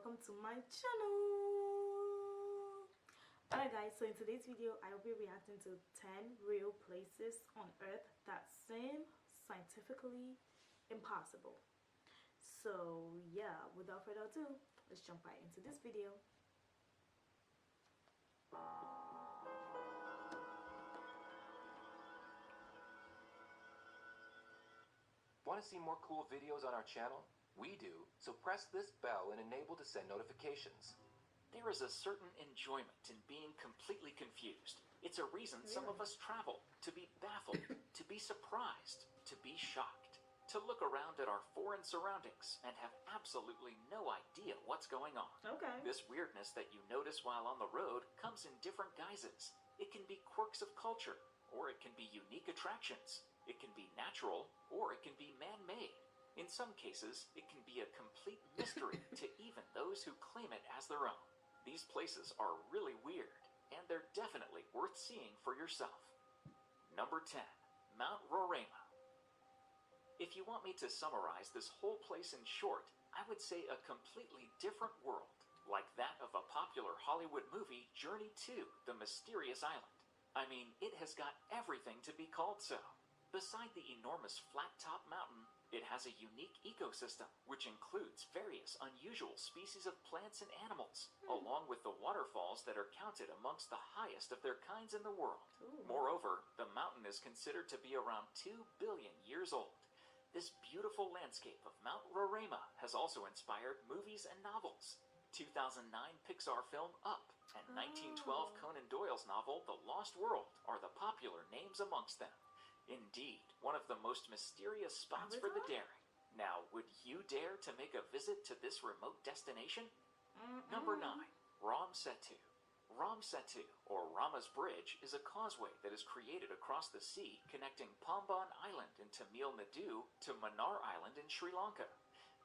welcome to my channel. Alright guys, so in today's video I will be reacting to 10 real places on earth that seem scientifically impossible. So yeah, without further ado, let's jump right into this video. Want to see more cool videos on our channel? We do, so press this bell and enable to send notifications. There is a certain enjoyment in being completely confused. It's a reason some of us travel, to be baffled, to be surprised, to be shocked, to look around at our foreign surroundings and have absolutely no idea what's going on. Okay. This weirdness that you notice while on the road comes in different guises. It can be quirks of culture, or it can be unique attractions. It can be natural, or it can be man-made. In some cases, it can be a complete mystery to even those who claim it as their own. These places are really weird, and they're definitely worth seeing for yourself. Number 10. Mount Roraima. If you want me to summarize this whole place in short, I would say a completely different world, like that of a popular Hollywood movie, Journey to the Mysterious Island. I mean, it has got everything to be called so. Beside the enormous flat-top mountain, it has a unique ecosystem, which includes various unusual species of plants and animals, along with the waterfalls that are counted amongst the highest of their kinds in the world. Ooh. Moreover, the mountain is considered to be around 2 billion years old. This beautiful landscape of Mount Roraima has also inspired movies and novels. 2009 Pixar film Up and 1912 Conan Doyle's novel The Lost World are the popular names amongst them. Indeed, one of the most mysterious spots for the daring. Now, would you dare to make a visit to this remote destination? Number 9. Ram Setu. Ram Setu, or Rama's Bridge, is a causeway that is created across the sea connecting Pamban Island in Tamil Nadu to Mannar Island in Sri Lanka.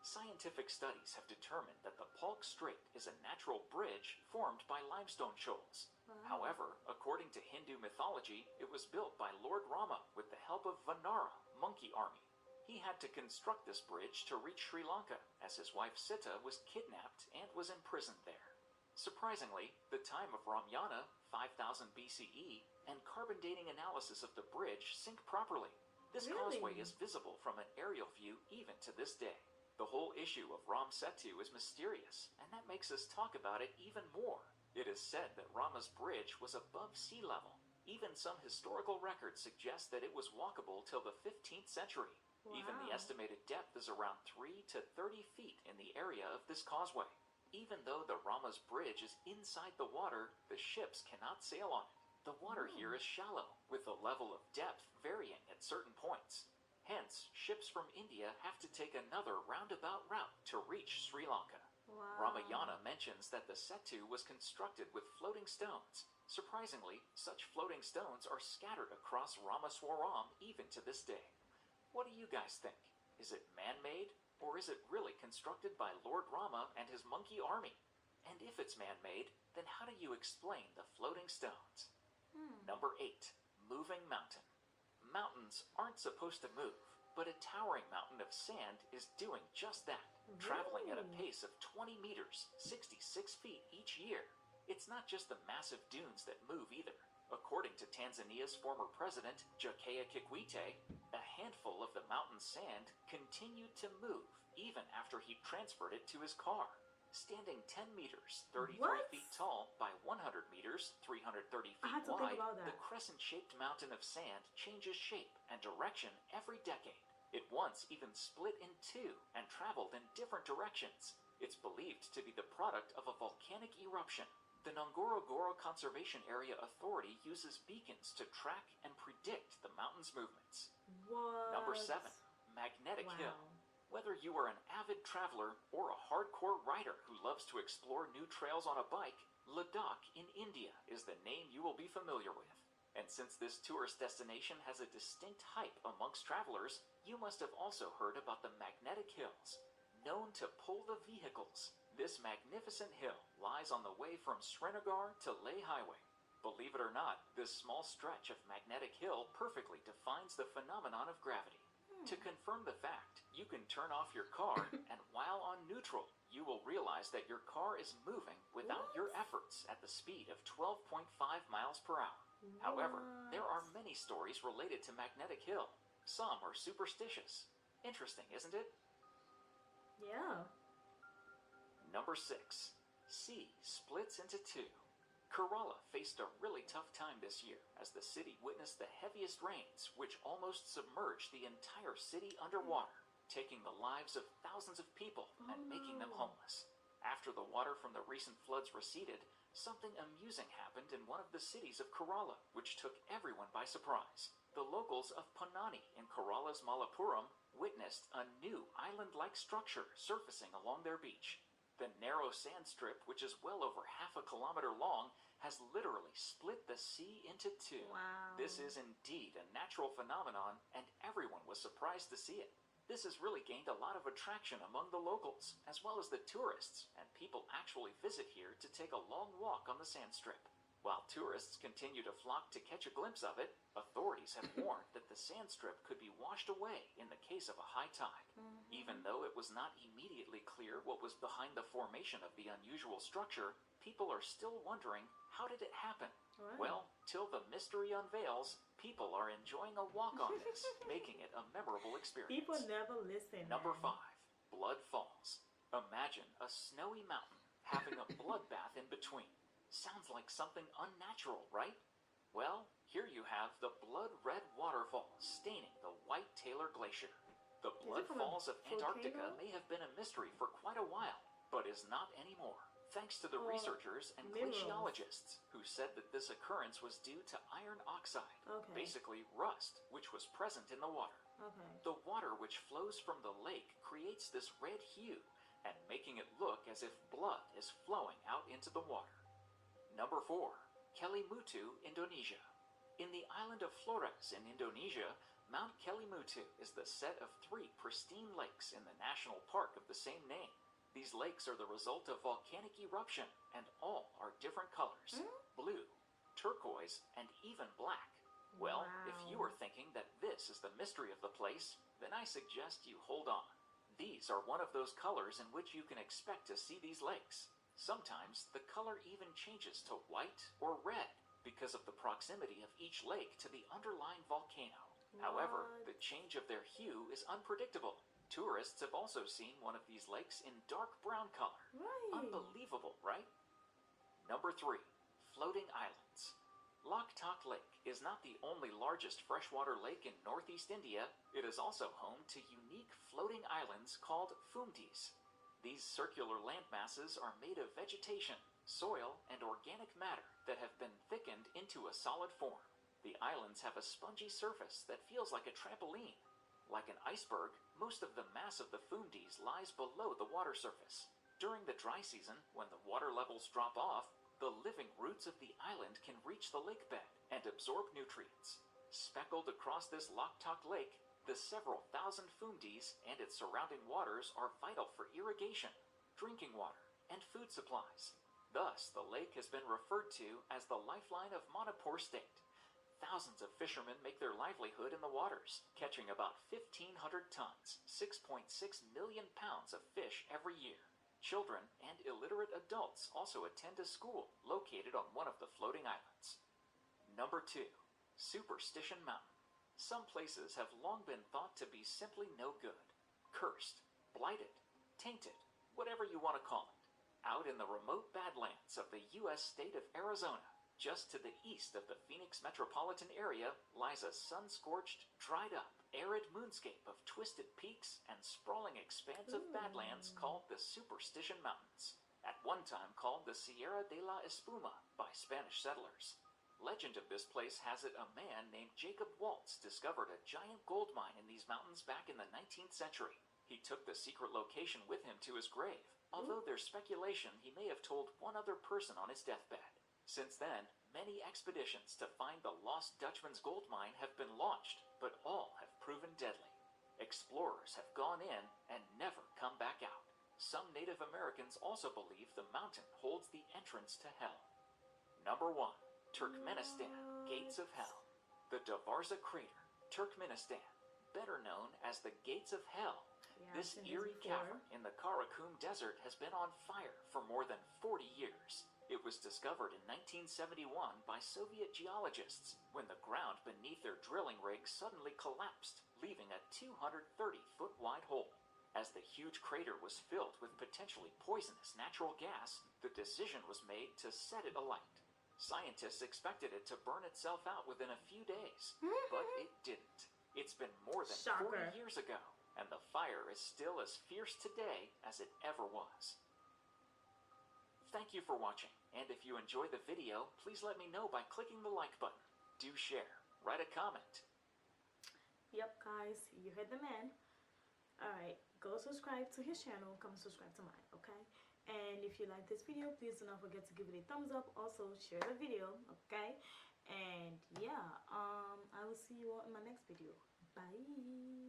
Scientific studies have determined that the Palk Strait is a natural bridge formed by limestone shoals. However, according to Hindu mythology, it was built by Lord Rama with the help of Vanara, monkey army. He had to construct this bridge to reach Sri Lanka, as his wife Sita was kidnapped and was imprisoned there. Surprisingly, the time of Ramayana, 5000 BCE, and carbon dating analysis of the bridge sync properly. This causeway is visible from an aerial view even to this day. The whole issue of Ram Setu is mysterious, and that makes us talk about it even more. It is said that Rama's bridge was above sea level. Even some historical records suggest that it was walkable till the 15th century. Wow. Even the estimated depth is around 3 to 30 feet in the area of this causeway. Even though the Rama's bridge is inside the water, the ships cannot sail on it. The water here is shallow, with the level of depth varying at certain points. Hence, ships from India have to take another roundabout route to reach Sri Lanka. Wow. Ramayana mentions that the Setu was constructed with floating stones. Surprisingly, such floating stones are scattered across Ramaswaram even to this day. What do you guys think? Is it man-made, or is it really constructed by Lord Rama and his monkey army? And if it's man-made, then how do you explain the floating stones? Number 8. Moving Mountain. Mountains aren't supposed to move, but a towering mountain of sand is doing just that, traveling at a pace of 20 meters, 66 feet each year. It's not just the massive dunes that move either. According to Tanzania's former president, Jakaya Kikwete, a handful of the mountain's sand continued to move even after he transferred it to his car. Standing 10 meters, 33 feet tall by 100 meters, 330 feet wide, the crescent-shaped mountain of sand changes shape and direction every decade. It once even split in two and traveled in different directions. It's believed to be the product of a volcanic eruption. The Ngorongoro Conservation Area Authority uses beacons to track and predict the mountain's movements. What? Number 7. Magnetic Hill. Whether you are an avid traveler or a hardcore rider who loves to explore new trails on a bike, Ladakh in India is the name you will be familiar with. And since this tourist destination has a distinct hype amongst travelers, you must have also heard about the Magnetic Hills, known to pull the vehicles. This magnificent hill lies on the way from Srinagar to Leh Highway. Believe it or not, this small stretch of Magnetic Hill perfectly defines the phenomenon of gravity. To confirm the fact, You can turn off your car, and while on neutral, you will realize that your car is moving without your efforts at the speed of 12.5 miles per hour. However, there are many stories related to Magnetic Hill. Some are superstitious. Interesting, isn't it? Yeah. Number 6. Sea splits into two. Kerala faced a really tough time this year as the city witnessed the heaviest rains, which almost submerged the entire city underwater, taking the lives of thousands of people and making them homeless. After the water from the recent floods receded, something amusing happened in one of the cities of Kerala, which took everyone by surprise. The locals of Ponnani in Kerala's Malappuram witnessed a new island-like structure surfacing along their beach. The narrow sand strip, which is well over half a kilometer long, has literally split the sea into two. Wow. This is indeed a natural phenomenon, and everyone was surprised to see it. This has really gained a lot of attraction among the locals, as well as the tourists, and people actually visit here to take a long walk on the sand strip. While tourists continue to flock to catch a glimpse of it, authorities have warned that the sand strip could be washed away in the case of a high tide. Even though it was not immediately clear what was behind the formation of the unusual structure, people are still wondering, how did it happen? Right. Well, till the mystery unveils, people are enjoying a walk on this, making it a memorable experience. People never listen. Number man. 5. Blood Falls. Imagine a snowy mountain having a bloodbath in between. Sounds like something unnatural, right? Well, here you have the blood-red waterfall staining the White Taylor Glacier. The Blood from a Falls of Antarctica volcano? may have been a mystery for quite a while, but is not anymore, thanks to the Or researchers and minerals. glaciologists who said that this occurrence was due to iron oxide, Okay. basically rust, which was present in the water. Okay. The water which flows from the lake creates this red hue, and making it look as if blood is flowing out into the water. Number 4. Kelimutu, Indonesia. In the island of Flores in Indonesia, Mount Kelimutu is the set of 3 pristine lakes in the national park of the same name. These lakes are the result of volcanic eruption, and all are different colors: blue, turquoise, and even black. Well, if you Wow. are thinking that this is the mystery of the place, then I suggest you hold on. These are one of those colors in which you can expect to see these lakes. Sometimes the color even changes to white or red because of the proximity of each lake to the underlying volcano. However, What? the change of their hue is unpredictable. Tourists have also seen one of these lakes in dark brown color. Right. Unbelievable, right? Number 3. Floating Islands. Loktak Lake is not the only largest freshwater lake in northeast India. It is also home to unique floating islands called fumtis. These circular landmasses are made of vegetation, soil, and organic matter that have been thickened into a solid form. The islands have a spongy surface that feels like a trampoline. Like an iceberg, most of the mass of the fumtis lies below the water surface. During the dry season, when the water levels drop off, the living roots of the island can reach the lake bed and absorb nutrients. Speckled across this Loktak Lake, the several thousand fumtis and its surrounding waters are vital for irrigation, drinking water, and food supplies. Thus, the lake has been referred to as the lifeline of Manipur State. Thousands of fishermen make their livelihood in the waters, catching about 1,500 tons, 6.6 million pounds of fish every year. Children and illiterate adults also attend a school located on one of the floating islands. Number 2. Superstition Mountain. Some places have long been thought to be simply no good, cursed, blighted, tainted, whatever you want to call it. Out in the remote badlands of the U.S. state of Arizona, just to the east of the Phoenix metropolitan area, lies a sun-scorched, dried-up, arid moonscape of twisted peaks and sprawling expanse of badlands called the Superstition Mountains, at one time called the Sierra de la Espuma by Spanish settlers. Legend of this place has it a man named Jacob Waltz discovered a giant gold mine in these mountains back in the 19th century. He took the secret location with him to his grave, although there's speculation he may have told one other person on his deathbed. Since then, many expeditions to find the lost Dutchman's gold mine have been launched, but all have proven deadly. Explorers have gone in and never come back out. Some Native Americans also believe the mountain holds the entrance to hell. Number 1. Turkmenistan, Gates of Hell. The Davarza Crater, Turkmenistan, better known as the Gates of Hell, I've This seen eerie before. cavern in the Karakum Desert has been on fire for more than 40 years. It was discovered in 1971 by Soviet geologists when the ground beneath their drilling rig suddenly collapsed, leaving a 230-foot wide hole. As the huge crater was filled with potentially poisonous natural gas, the decision was made to set it alight. Scientists expected it to burn itself out within a few days, but it didn't. It's been more than Shocker. 40 years ago, and the fire is still as fierce today as it ever was. Thank you for watching, and if you enjoyed the video, please let me know by clicking the like button. Do share, write a comment. Yep, guys, you heard the man. Alright, go subscribe to his channel, come subscribe to mine, okay? And if you like this video, please do not forget to give it a thumbs up. Also, share the video, okay? And yeah, I will see you all in my next video. Bye.